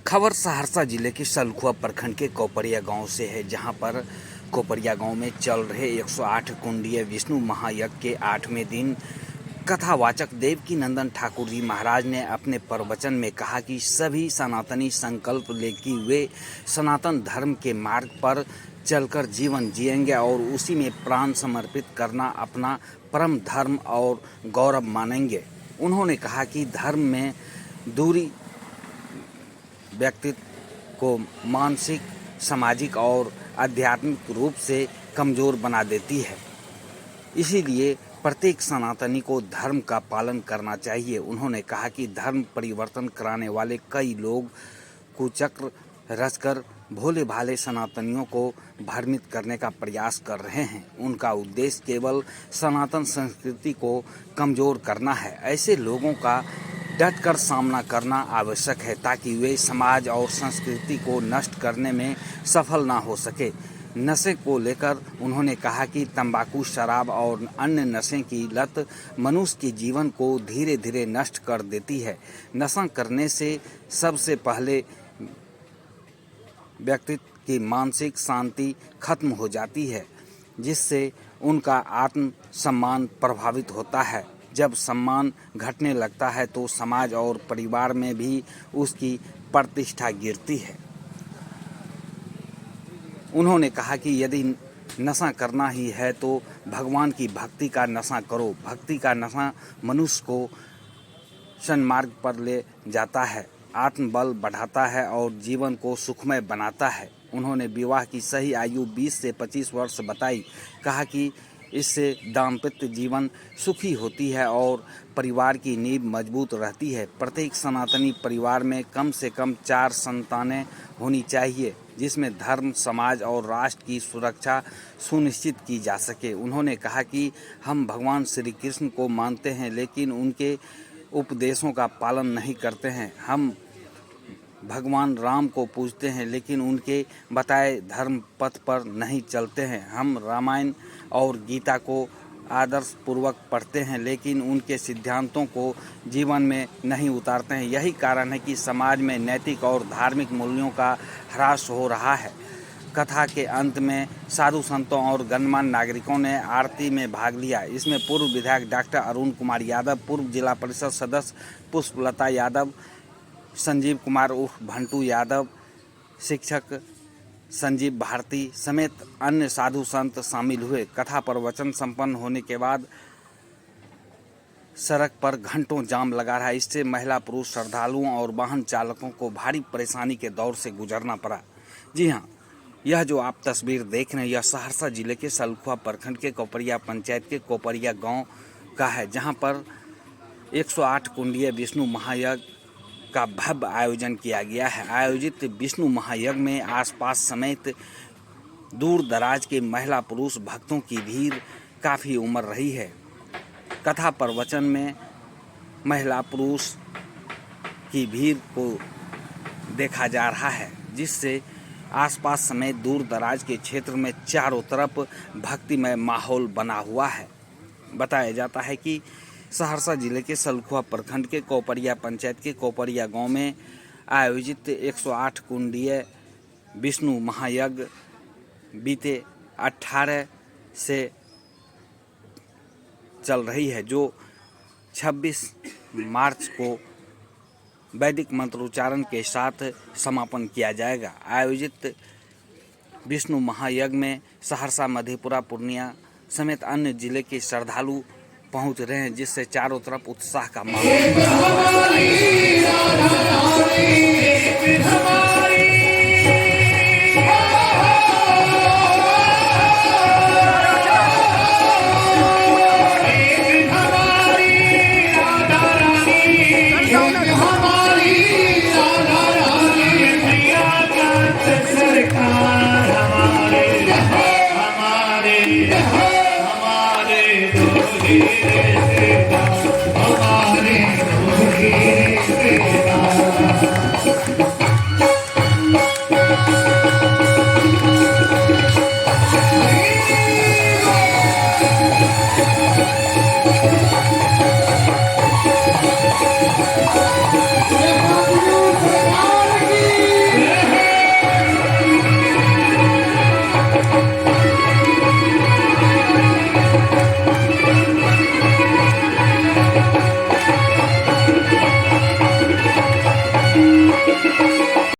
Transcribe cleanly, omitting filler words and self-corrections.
खबर सहरसा जिले के सलखुआ प्रखंड के कोपरिया गांव से है, जहां पर कोपरिया गांव में चल रहे 108 कुंडीय विष्णु महायज्ञ के 8वें दिन कथावाचक देवकी नंदन ठाकुर जी महाराज ने अपने प्रवचन में कहा कि सभी सनातनी संकल्प ले कि वे सनातन धर्म के मार्ग पर चलकर जीवन जिएंगे और उसी में प्राण समर्पित करना अपना परम धर्म और गौरव मानेंगे। उन्होंने कहा कि धर्म में दूरी व्यक्तित्व को मानसिक, सामाजिक और आध्यात्मिक रूप से कमज़ोर बना देती है, इसीलिए प्रत्येक सनातनी को धर्म का पालन करना चाहिए। उन्होंने कहा कि धर्म परिवर्तन कराने वाले कई लोग कुचक्र रचकर भोले भाले सनातनियों को भ्रमित करने का प्रयास कर रहे हैं। उनका उद्देश्य केवल सनातन संस्कृति को कमज़ोर करना है। ऐसे लोगों का डटकर सामना करना आवश्यक है ताकि वे समाज और संस्कृति को नष्ट करने में सफल ना हो सके। नशे को लेकर उन्होंने कहा कि तंबाकू, शराब और अन्य नशे की लत मनुष्य के जीवन को धीरे धीरे नष्ट कर देती है। नशा करने से सबसे पहले व्यक्तित्व की मानसिक शांति खत्म हो जाती है, जिससे उनका आत्म सम्मान प्रभावित होता है। जब सम्मान घटने लगता है तो समाज और परिवार में भी उसकी प्रतिष्ठा गिरती है। उन्होंने कहा कि यदि नशा करना ही है तो भगवान की भक्ति का नशा करो। भक्ति का नशा मनुष्य को सन्मार्ग पर ले जाता है, आत्मबल बढ़ाता है और जीवन को सुखमय बनाता है। उन्होंने विवाह की सही आयु 20 से 25 वर्ष बताई। कहा कि इससे दाम्पत्य जीवन सुखी होती है और परिवार की नींव मजबूत रहती है। प्रत्येक सनातनी परिवार में कम से कम 4 संतानें होनी चाहिए, जिसमें धर्म, समाज और राष्ट्र की सुरक्षा सुनिश्चित की जा सके। उन्होंने कहा कि हम भगवान श्री कृष्ण को मानते हैं, लेकिन उनके उपदेशों का पालन नहीं करते हैं। हम भगवान राम को पूजते हैं, लेकिन उनके बताए धर्म पथ पर नहीं चलते हैं। हम रामायण और गीता को आदर्शपूर्वक पढ़ते हैं, लेकिन उनके सिद्धांतों को जीवन में नहीं उतारते हैं। यही कारण है कि समाज में नैतिक और धार्मिक मूल्यों का ह्रास हो रहा है। कथा के अंत में साधु संतों और गणमान्य नागरिकों ने आरती में भाग लिया। इसमें पूर्व विधायक डॉक्टर अरुण कुमार यादव, पूर्व जिला परिषद सदस्य पुष्पलता यादव, संजीव कुमार उर्फ भंटू यादव, शिक्षक संजीव भारती समेत अन्य साधु संत शामिल हुए। कथा प्रवचन संपन्न होने के बाद सड़क पर घंटों जाम लगा रहा। इससे महिला, पुरुष, श्रद्धालुओं और वाहन चालकों को भारी परेशानी के दौर से गुजरना पड़ा। जी हाँ, यह जो आप तस्वीर देख रहे हैं, यह सहरसा जिले के सलखुआ प्रखंड के कोपरिया पंचायत के कोपरिया गांव का है, जहां पर 108 कुंडीय विष्णु महायज्ञ का भव्य आयोजन किया गया है। आयोजित विष्णु महायज्ञ में आसपास समेत दूर दराज के महिला पुरुष भक्तों की भीड़ काफ़ी उमड़ रही है। कथा प्रवचन में महिला पुरुष की भीड़ को देखा जा रहा है, जिससे आसपास समेत दूर दराज के क्षेत्र में चारों तरफ भक्तिमय माहौल बना हुआ है। बताया जाता है कि सहरसा जिले के सलखुआ प्रखंड के कोपरिया पंचायत के कोपरिया गांव में आयोजित 108 कुंडीय विष्णु महायज्ञ बीते 18 से चल रही है, जो 26 मार्च को वैदिक मंत्रोच्चारण के साथ समापन किया जाएगा। आयोजित विष्णु महायज्ञ में सहरसा, मधेपुरा, पूर्णिया समेत अन्य जिले के श्रद्धालु पहुंच रहे हैं, जिससे चारों तरफ उत्साह का माहौल